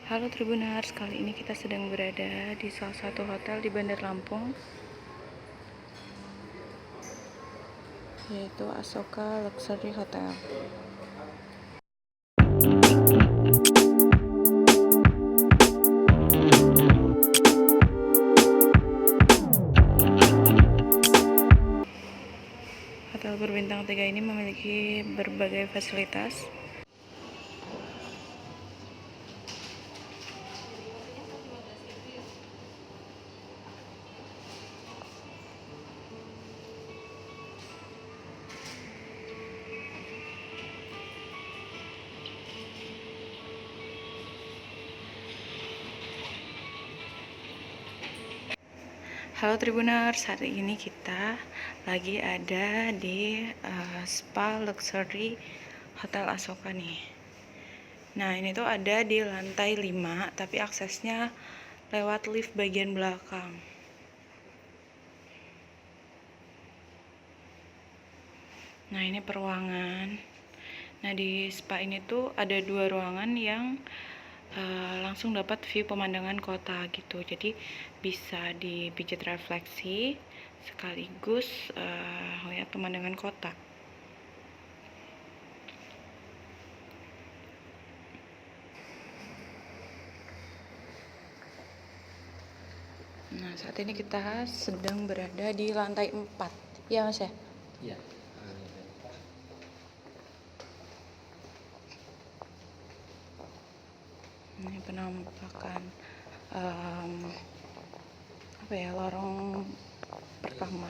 Halo Tribuners, kali ini kita sedang berada di salah satu hotel di Bandar Lampung, yaitu Asoka Luxury Hotel. Hotel berbintang 3 ini memiliki berbagai fasilitas. Halo Tribuners, hari ini kita lagi ada di Spa Luxury Hotel Asoka nih. Nah, ini tuh ada di lantai 5, tapi aksesnya lewat lift bagian belakang. Nah, ini peruangan. Nah, di spa ini tuh ada 2 ruangan yang langsung dapat view pemandangan kota gitu. Jadi bisa dipijat refleksi sekaligus lihat pemandangan kota. Nah, saat ini kita sedang berada di lantai 4. Ya, Mas ya? Iya. Ini penampakan lorong pertama.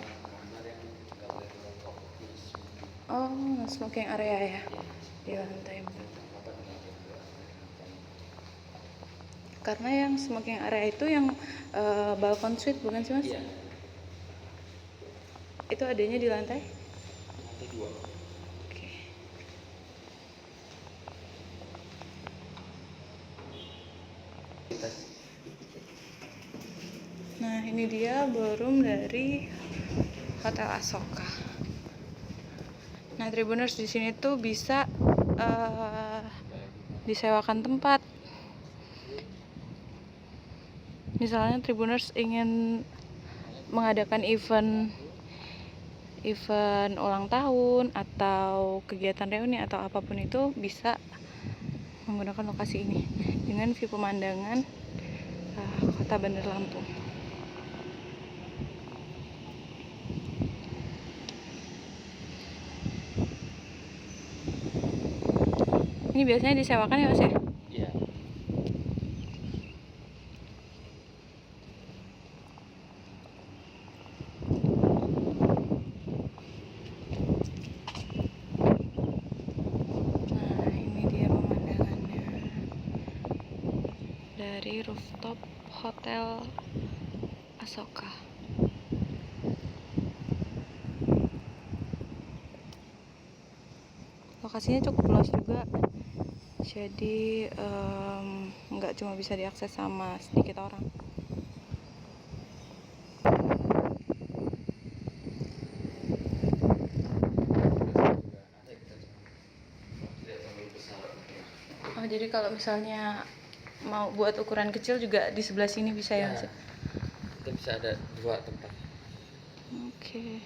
Oh, smoking area ya di lantai 4. Karena yang smoking area itu yang balkon suite bukan sih Mas? Iya. Itu adanya di lantai? Lantai 2. Oke. Nah, ini dia ballroom dari Hotel Asoka. Nah, Tribuners di sini tuh bisa disewakan tempat. Misalnya Tribuners ingin mengadakan event ulang tahun atau kegiatan reuni atau apapun itu, bisa menggunakan lokasi ini dengan view pemandangan kota Bandar Lampung. Ini biasanya disewakan ya Mas ya? Iya. Nah, ini dia pemandangannya dari rooftop Hotel Asoka. Lokasinya cukup luas juga, jadi nggak cuma bisa diakses sama sedikit orang. Oh, jadi kalau misalnya mau buat ukuran kecil juga di sebelah sini bisa ya Mas? Kita bisa ada 2 tempat. Oke.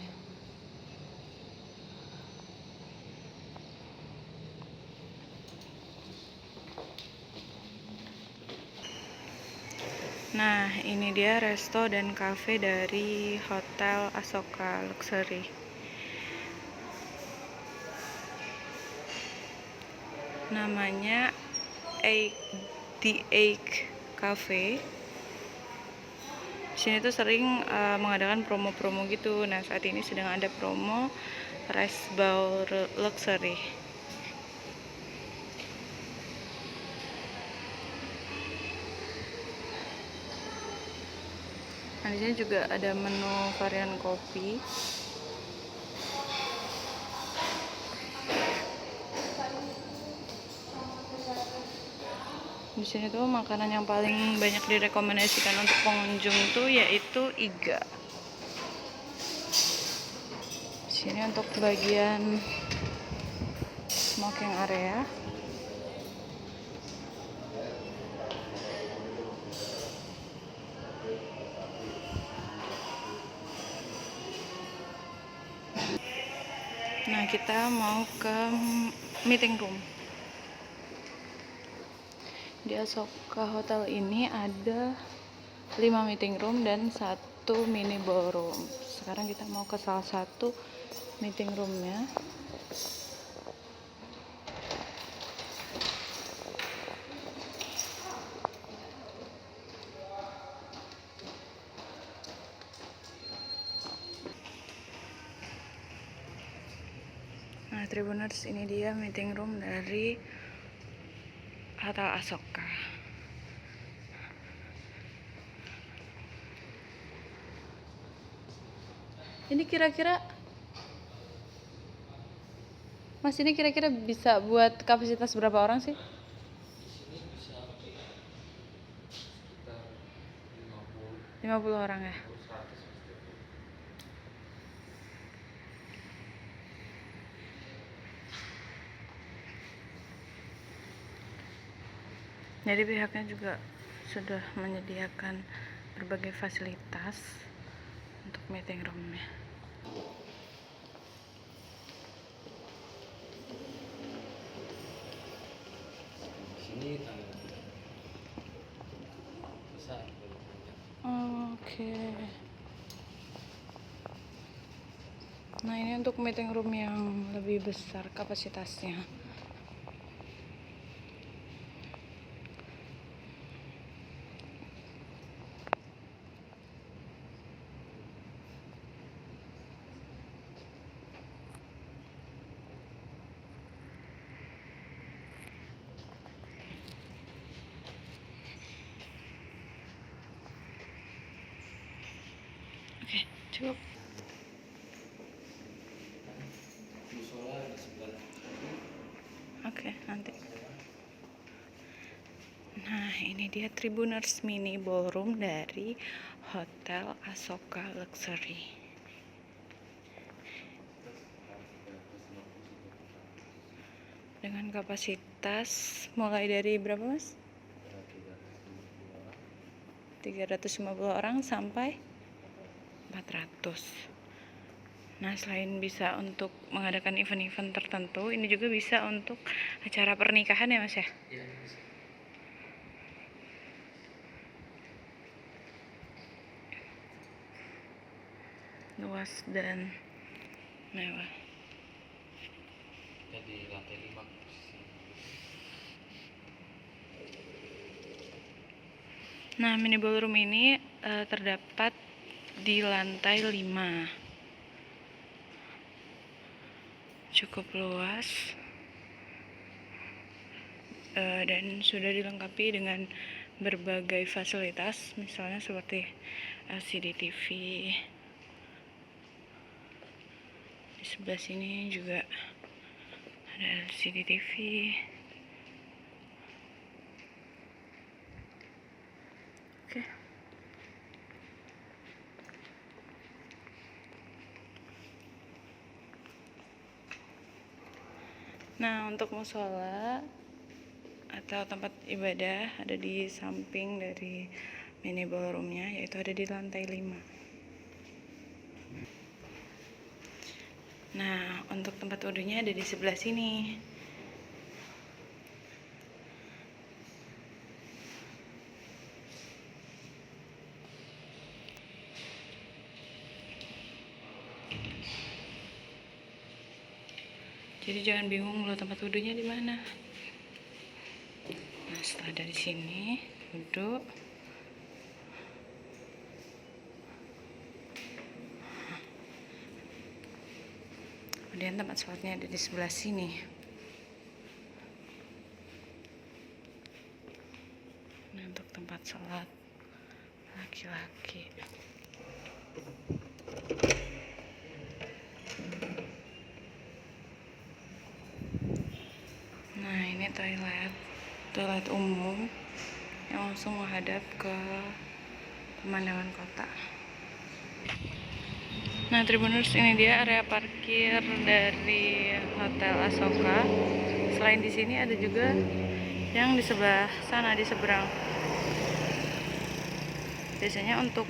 Nah, ini dia resto dan cafe dari Hotel Asoka Luxury. Namanya The Egg Cafe. Di sini tuh sering mengadakan promo-promo gitu. Nah, saat ini sedang ada promo Rainbow Luxury. Nah, di sini juga ada menu varian kopi. Di sini tuh makanan yang paling banyak direkomendasikan untuk pengunjung tuh yaitu iga. Di sini untuk bagian smoking area. Nah, kita mau ke meeting room. Di Asoka Hotel ini ada 5 meeting room dan 1 mini ballroom. Sekarang kita mau ke salah satu meeting roomnya. Nah, Tribuners, ini dia meeting room dari Hotel Asoka. Ini kira-kira Mas, ini kira-kira bisa buat kapasitas berapa orang sih? Di sini bisa sekitar 50 orang ya. 100. Jadi pihaknya juga sudah menyediakan berbagai fasilitas untuk meeting roomnya. Di sini bisa lebih banyak. Oke. Nah, ini untuk meeting room yang lebih besar kapasitasnya. Oke, cukup. Musola di sebelah. Oke, nanti. Nah, ini dia Tribuners mini ballroom dari Hotel Asoka Luxury. Dengan kapasitas mulai dari berapa, Mas? 350 orang sampai 400. Nah, selain bisa untuk mengadakan event-event tertentu, ini juga bisa untuk acara pernikahan ya, Mas ya? Iya, bisa. Luas dan mewah. Jadi lantai 5. Nah, mini ballroom ini terdapat di lantai 5. Cukup luas dan sudah dilengkapi dengan berbagai fasilitas, misalnya seperti LCD TV. Di sebelah sini juga ada LCD TV. Oke. Nah, untuk musola atau tempat ibadah ada di samping dari mini ballroomnya, yaitu ada di lantai 5. Nah, untuk tempat wudhunya ada di sebelah sini. Jadi jangan bingung lo tempat wudhunya di mana. Nah, setelah dari sini wudhu, kemudian tempat sholatnya ada di sebelah sini. Nah, untuk tempat sholat laki-laki. Nah, ini toilet umum yang langsung menghadap ke pemandangan kota. Nah, Tribuners, ini dia area parkir dari Hotel Asoka. Selain di sini ada juga yang di sebelah sana, di seberang. Biasanya untuk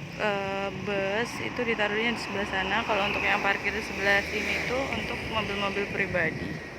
bus itu ditaruhnya di sebelah sana. Kalau untuk yang parkir di sebelah sini tuh untuk mobil-mobil pribadi.